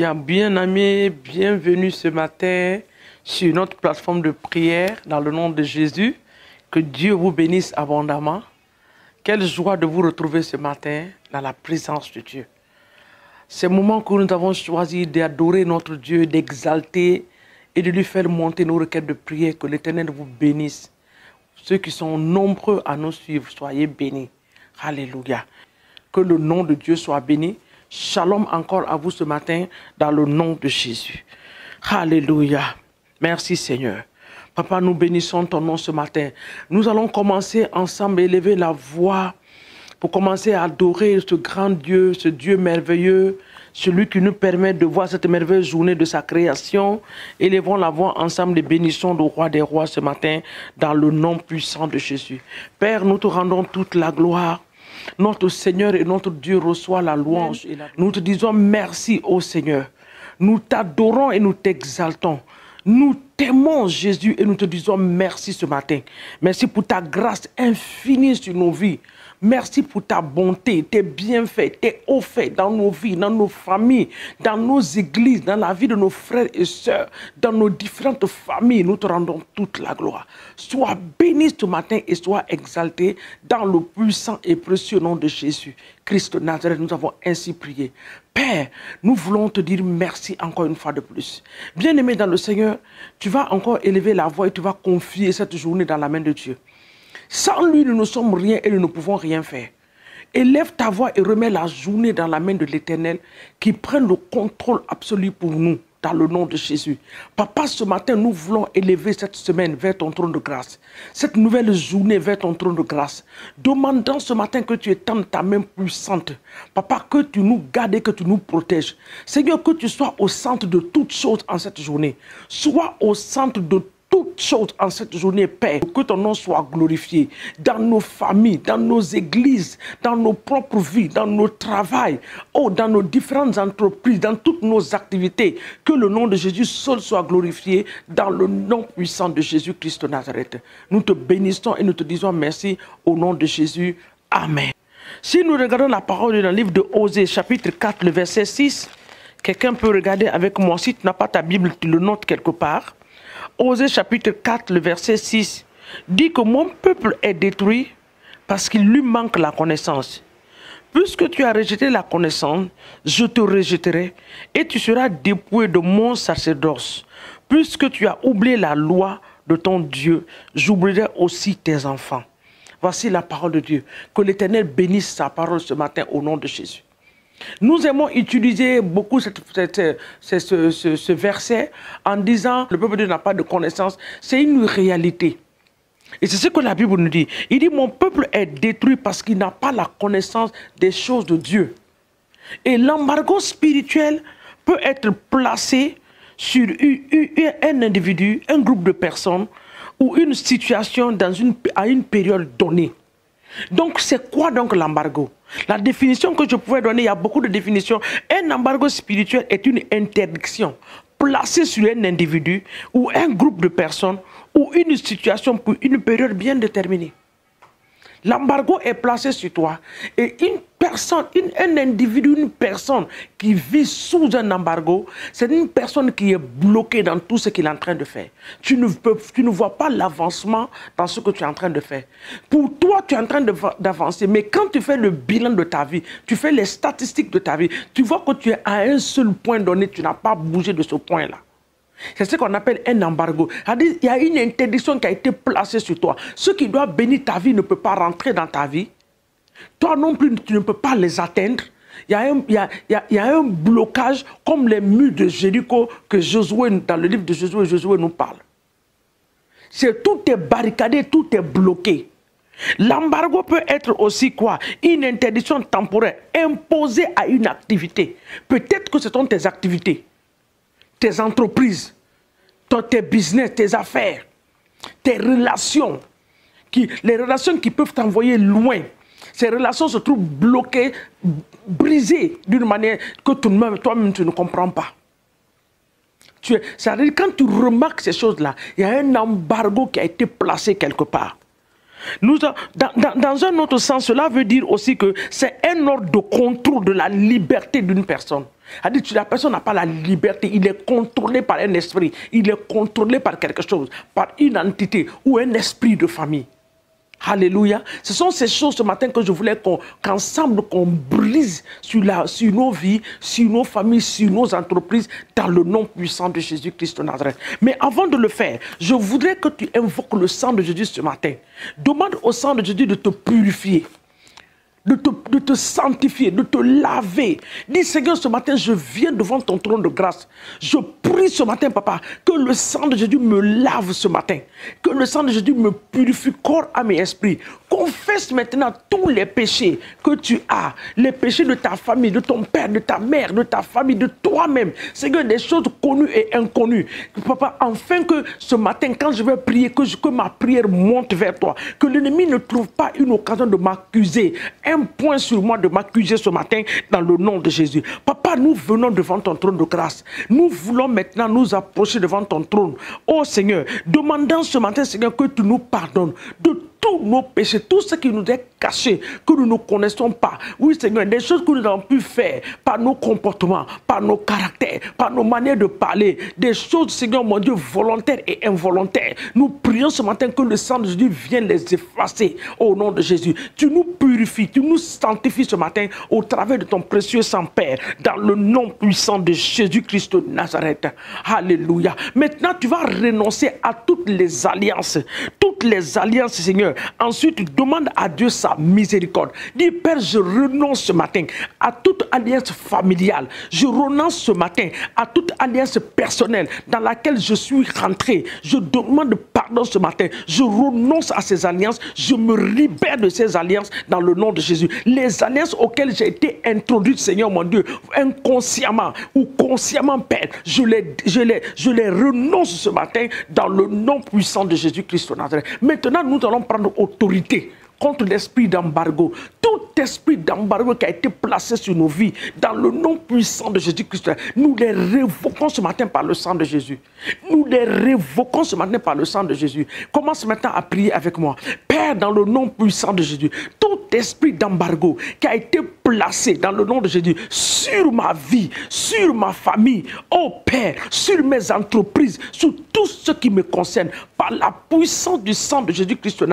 Alléluia. Bien-aimés, bienvenue ce matin sur notre plateforme de prière dans le nom de Jésus. Que Dieu vous bénisse abondamment. Quelle joie de vous retrouver ce matin dans la présence de Dieu. C'est le moment que nous avons choisi d'adorer notre Dieu, d'exalter et de lui faire monter nos requêtes de prière. Que l'Éternel vous bénisse. Ceux qui sont nombreux à nous suivre, soyez bénis. Alléluia. Que le nom de Dieu soit béni. Shalom encore à vous ce matin dans le nom de Jésus. Alléluia. Merci Seigneur. Papa, nous bénissons ton nom ce matin. Nous allons commencer ensemble à élever la voix pour commencer à adorer ce grand Dieu, ce Dieu merveilleux, celui qui nous permet de voir cette merveilleuse journée de sa création. Élevons la voix ensemble et bénissons le roi des rois ce matin dans le nom puissant de Jésus. Père, nous te rendons toute la gloire. Notre Seigneur et notre Dieu reçoit la louange. Nous te disons merci, ô Seigneur. Nous t'adorons et nous t'exaltons. Nous t'aimons, Jésus, et nous te disons merci ce matin. Merci pour ta grâce infinie sur nos vies. Merci pour ta bonté, tes bienfaits, tes hauts faits dans nos vies, dans nos familles, dans nos églises, dans la vie de nos frères et sœurs, dans nos différentes familles. Nous te rendons toute la gloire. Sois béni ce matin et sois exalté dans le puissant et précieux nom de Jésus. Christ de Nazareth, nous avons ainsi prié. Père, nous voulons te dire merci encore une fois de plus. Bien-aimé dans le Seigneur, tu vas encore élever la voix et tu vas confier cette journée dans la main de Dieu. Sans lui, nous ne sommes rien et nous ne pouvons rien faire. Élève ta voix et remets la journée dans la main de l'Éternel qui prenne le contrôle absolu pour nous, dans le nom de Jésus. Papa, ce matin, nous voulons élever cette semaine vers ton trône de grâce. Cette nouvelle journée vers ton trône de grâce. Demandant ce matin que tu étendes ta main puissante. Papa, que tu nous gardes et que tu nous protèges. Seigneur, que tu sois au centre de toutes choses en cette journée. Sois au centre de toutes choses en cette journée, Père, que ton nom soit glorifié dans nos familles, dans nos églises, dans nos propres vies, dans nos travails, dans nos différentes entreprises, dans toutes nos activités. Que le nom de Jésus seul soit glorifié dans le nom puissant de Jésus-Christ de Nazareth. Nous te bénissons et nous te disons merci au nom de Jésus. Amen. Si nous regardons la parole dans le livre de Osée, chapitre 4, le verset 6, quelqu'un peut regarder avec moi. Si tu n'as pas ta Bible, tu le notes quelque part. Osée chapitre 4, le verset 6, dit que mon peuple est détruit parce qu'il lui manque la connaissance. Puisque tu as rejeté la connaissance, je te rejetterai et tu seras dépouillé de mon sacerdoce. Puisque tu as oublié la loi de ton Dieu, j'oublierai aussi tes enfants. Voici la parole de Dieu. Que l'Éternel bénisse sa parole ce matin au nom de Jésus. Nous aimons utiliser beaucoup ce verset en disant le peuple de Dieu n'a pas de connaissance. C'est une réalité. Et c'est ce que la Bible nous dit. Il dit mon peuple est détruit parce qu'il n'a pas la connaissance des choses de Dieu. Et l'embargo spirituel peut être placé sur un individu, un groupe de personnes ou une situation à une période donnée. Donc c'est quoi donc l'embargo? La définition que je pouvais donner, il y a beaucoup de définitions. Un embargo spirituel est une interdiction placée sur un individu ou un groupe de personnes ou une situation pour une période bien déterminée. L'embargo est placé sur toi et une personne, un individu, une personne qui vit sous un embargo, c'est une personne qui est bloquée dans tout ce qu'il est en train de faire. Tu ne vois pas l'avancement dans ce que tu es en train de faire. Pour toi, tu es en train d'avancer, mais quand tu fais le bilan de ta vie, tu fais les statistiques de ta vie, tu vois que tu es à un seul point donné, tu n'as pas bougé de ce point-là. C'est ce qu'on appelle un embargo. C'est-à-dire, il y a une interdiction qui a été placée sur toi. Ce qui doit bénir ta vie ne peut pas rentrer dans ta vie. Toi non plus, tu ne peux pas les atteindre. Il y a un blocage comme les murs de Jéricho que Josué, dans le livre de Josué nous parle. Tout est barricadé, tout est bloqué. L'embargo peut être aussi quoi? Une interdiction temporaire imposée à une activité. Peut-être que ce sont tes activités, tes entreprises, tes business, tes affaires, tes relations, les relations qui peuvent t'envoyer loin. Ces relations se trouvent bloquées, brisées d'une manière que toi-même tu ne comprends pas. C'est-à-dire quand tu remarques ces choses-là, il y a un embargo qui a été placé quelque part. Dans un autre sens, cela veut dire aussi que c'est un ordre de contrôle de la liberté d'une personne. C'est-à-dire que la personne n'a pas la liberté, il est contrôlé par un esprit, il est contrôlé par quelque chose, par une entité ou un esprit de famille. Alléluia. Ce sont ces choses ce matin que je voulais qu'ensemble qu'on brise sur nos vies, sur nos familles, sur nos entreprises, dans le nom puissant de Jésus-Christ de Nazareth. Mais avant de le faire, je voudrais que tu invoques le sang de Jésus ce matin. Demande au sang de Jésus de te purifier, de te sanctifier, de te laver. Dis, Seigneur, ce matin, je viens devant ton trône de grâce. Je prie ce matin, papa, que le sang de Jésus me lave ce matin. Que le sang de Jésus me purifie corps, âme et esprit. Confesse maintenant tous les péchés que tu as. Les péchés de ta famille, de ton père, de ta mère, de ta famille, de toi-même. Seigneur, des choses connues et inconnues. Papa, afin que ce matin, quand je vais prier, que ma prière monte vers toi. Que l'ennemi ne trouve pas une occasion de m'accuser. Un point sur moi de m'accuser ce matin dans le nom de Jésus. Papa, nous venons devant ton trône de grâce. Nous voulons maintenant nous approcher devant ton trône. Oh Seigneur, demandant ce matin, Seigneur, que tu nous pardonnes de tous nos péchés, tout ce qui nous est caché, que nous ne connaissons pas. Oui, Seigneur, des choses que nous avons pu faire par nos comportements, par nos caractères, par nos manières de parler, des choses, Seigneur, mon Dieu, volontaires et involontaires. Nous prions ce matin que le sang de Jésus vienne les effacer au nom de Jésus. Tu nous purifies, tu nous sanctifies ce matin au travers de ton précieux sang, Père, dans le nom puissant de Jésus-Christ de Nazareth. Alléluia. Maintenant, tu vas renoncer à toutes les alliances, Seigneur. Ensuite, demande à Dieu sa miséricorde. Dis, Père, je renonce ce matin à toute alliance familiale. Je renonce ce matin à toute alliance personnelle dans laquelle je suis rentré. Je demande pardon ce matin. Je renonce à ces alliances. Je me libère de ces alliances dans le nom de Jésus. Les alliances auxquelles j'ai été introduit, Seigneur mon Dieu, inconsciemment ou consciemment, Père, je les renonce ce matin dans le nom puissant de Jésus-Christ de Nazareth. Maintenant, nous allons prendre autorité contre l'esprit d'embargo. Tout esprit d'embargo qui a été placé sur nos vies, dans le nom puissant de Jésus-Christ, nous les révoquons ce matin par le sang de Jésus. Nous les révoquons ce matin par le sang de Jésus. Commence maintenant à prier avec moi. Père, dans le nom puissant de Jésus, tout esprit d'embargo qui a été placé dans le nom de Jésus sur ma vie, sur ma famille, oh Père, sur mes entreprises, sur tout ce qui me concerne, par la puissance du sang de Jésus-Christ,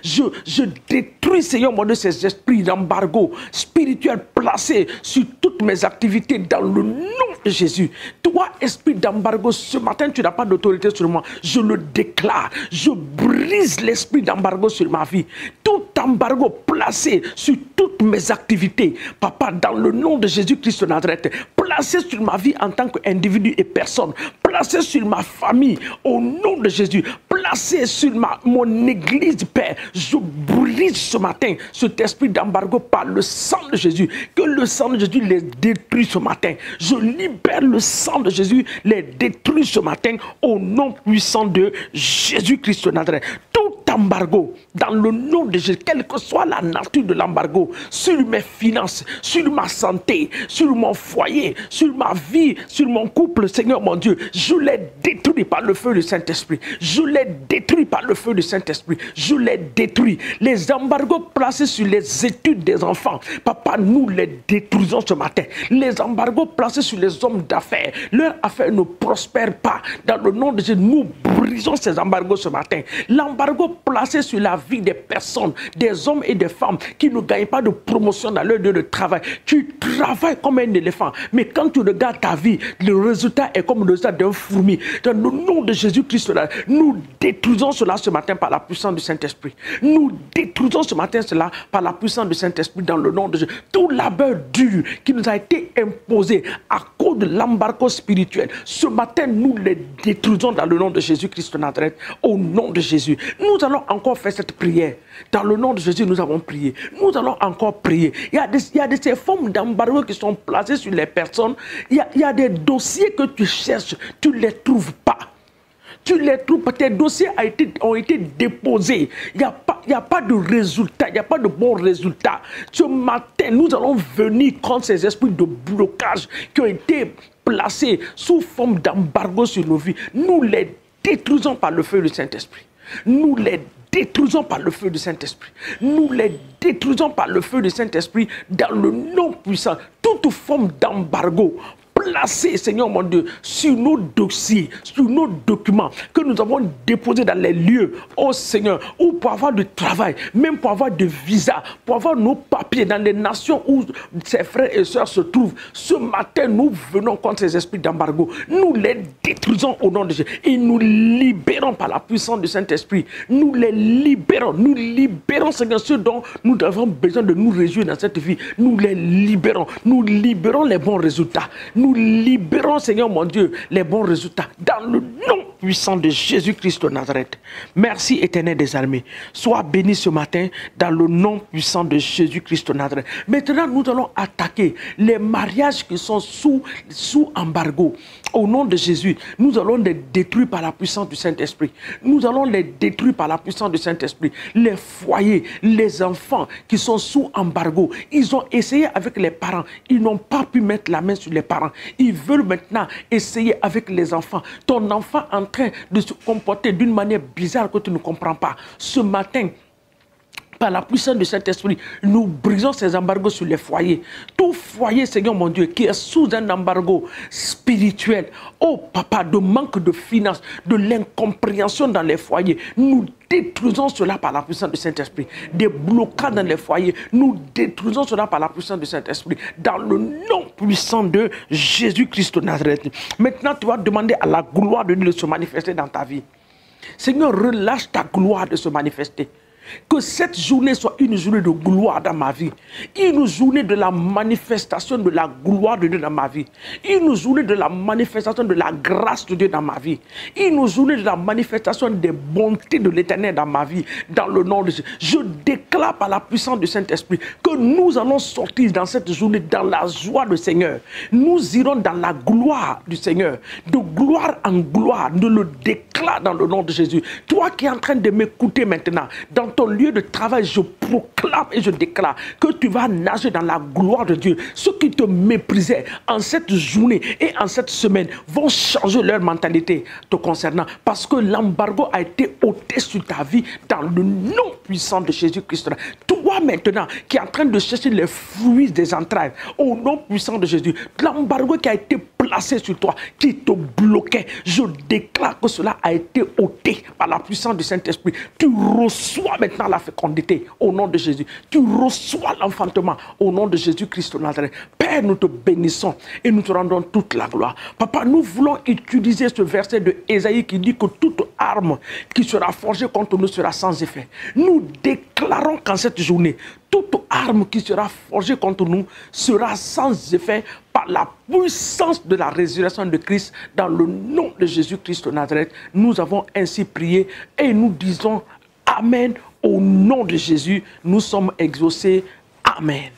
je détruis, Seigneur mon Dieu, ces esprits d'embargo spirituel placés sur toutes mes activités dans le nom de Jésus. Toi, esprit d'embargo, ce matin, tu n'as pas d'autorité sur moi. Je le déclare. Je brise l'esprit d'embargo sur ma vie. Tout embargo placé sur toutes mes activités, Papa, dans le nom de Jésus-Christ de Nazareth, placé sur ma vie en tant qu'individu et personne, placé sur ma famille, au nom de Jésus, placé sur mon église, Père, je brise ce matin cet esprit d'embargo par le sang de Jésus. Que le sang de Jésus les détruise ce matin. Je libère le sang de Jésus, les détruit ce matin au nom puissant de Jésus-Christ de Nazareth. Tout embargo, dans le nom de Jésus, quelle que soit la nature de l'embargo, sur mes finances, sur ma santé, sur mon foyer, sur ma vie, sur mon couple, Seigneur mon Dieu, je les détruis par le feu du Saint-Esprit. Je les détruis par le feu du Saint-Esprit. Je les détruis. Les embargos placés sur les études des enfants, Papa, nous les détruisons ce matin. Les embargos placés sur les hommes d'affaires, leurs affaires ne prospèrent pas. Dans le nom de Jésus, nous brisons ces embargos ce matin. L'embargo placé sur la vie des personnes, des hommes et des femmes qui ne gagnent pas de promotion dans leur lieu de travail. Tu travailles comme un éléphant, mais quand tu regardes ta vie, le résultat est comme le résultat d'un fourmi. Dans le nom de Jésus-Christ, nous détruisons cela ce matin par la puissance du Saint-Esprit. Nous détruisons ce matin cela par la puissance du Saint-Esprit dans le nom de Jésus. Tout labeur dur qui nous a été imposé à cause de l'embargo spirituel, ce matin, nous les détruisons dans le nom de Jésus-Christ de Nazareth, au nom de Jésus. Nous allons encore faire cette prière. Dans le nom de Jésus, nous avons prié. Nous allons encore prier. Il y a ces formes d'embargo qui sont placées sur les personnes. Il y a des dossiers que tu cherches, tu ne les trouves pas. Tu les trouves, tes dossiers ont été déposés. Il n'y a pas de résultat, il n'y a pas de bon résultat. Ce matin, nous allons venir contre ces esprits de blocage qui ont été placés sous forme d'embargo sur nos vies. Nous les détruisons par le feu du Saint-Esprit. Nous les détruisons par le feu du Saint-Esprit. Nous les détruisons par le feu du Saint-Esprit dans le nom puissant. Toute forme d'embargo placé, Seigneur mon Dieu, sur nos dossiers, sur nos documents que nous avons déposés dans les lieux, oh Seigneur, ou pour avoir du travail, même pour avoir des visas, pour avoir nos papiers dans les nations où ses frères et sœurs se trouvent. Ce matin, nous venons contre ces esprits d'embargo. Nous les détruisons au nom de Jésus et nous libérons par la puissance du Saint-Esprit. Nous les libérons, Seigneur, ce dont nous avons besoin de nous réjouir dans cette vie. Nous les libérons, nous libérons les bons résultats. Nous libérons, Seigneur mon Dieu, les bons résultats dans le nom puissant de Jésus-Christ de Nazareth. Merci, Éternel des armées. Sois béni ce matin dans le nom puissant de Jésus-Christ de Nazareth. Maintenant, nous allons attaquer les mariages qui sont sous embargo. Au nom de Jésus, nous allons les détruire par la puissance du Saint-Esprit. Nous allons les détruire par la puissance du Saint-Esprit. Les foyers, les enfants qui sont sous embargo, ils ont essayé avec les parents. Ils n'ont pas pu mettre la main sur les parents. Ils veulent maintenant essayer avec les enfants. Ton enfant est en train de se comporter d'une manière bizarre que tu ne comprends pas. Ce matin, par la puissance de cet esprit, nous brisons ces embargos sur les foyers. Tout foyer, Seigneur mon Dieu, qui est sous un embargo spirituel, oh papa, de manque de finances, de l'incompréhension dans les foyers, nous détruisons cela par la puissance du Saint-Esprit. Des blocages dans les foyers, nous détruisons cela par la puissance du Saint-Esprit. Dans le nom puissant de Jésus-Christ de Nazareth. Maintenant, tu vas demander à la gloire de Dieu de se manifester dans ta vie. Seigneur, relâche ta gloire de se manifester. Que cette journée soit une journée de gloire dans ma vie. Une journée de la manifestation de la gloire de Dieu dans ma vie. Une journée de la manifestation de la grâce de Dieu dans ma vie. Une journée de la manifestation des bontés de l'Éternel dans ma vie. Dans le nom de Jésus. Je déclare par la puissance du Saint-Esprit que nous allons sortir dans cette journée dans la joie du Seigneur. Nous irons dans la gloire du Seigneur. De gloire en gloire. Je le déclare dans le nom de Jésus. Toi qui es en train de m'écouter maintenant, dans ton lieu de travail, je proclame et je déclare que tu vas nager dans la gloire de Dieu. Ceux qui te méprisaient en cette journée et en cette semaine vont changer leur mentalité te concernant parce que l'embargo a été ôté sur ta vie dans le nom puissant de Jésus-Christ. Toi maintenant qui es en train de chercher les fruits des entrailles au nom puissant de Jésus, l'embargo qui a été placé sur toi, qui te bloquait, je déclare que cela a été ôté par la puissance du Saint-Esprit. Tu reçois maintenant la fécondité au nom de Jésus. Tu reçois l'enfantement au nom de Jésus-Christ de Nazareth. Père, nous te bénissons et nous te rendons toute la gloire. Papa, nous voulons utiliser ce verset de Ésaïe qui dit que toute arme qui sera forgée contre nous sera sans effet. Nous déclarons qu'en cette journée, toute arme qui sera forgée contre nous sera sans effet par la puissance de la résurrection de Christ dans le nom de Jésus-Christ de Nazareth. Nous avons ainsi prié et nous disons Amen. Au nom de Jésus, nous sommes exaucés. Amen.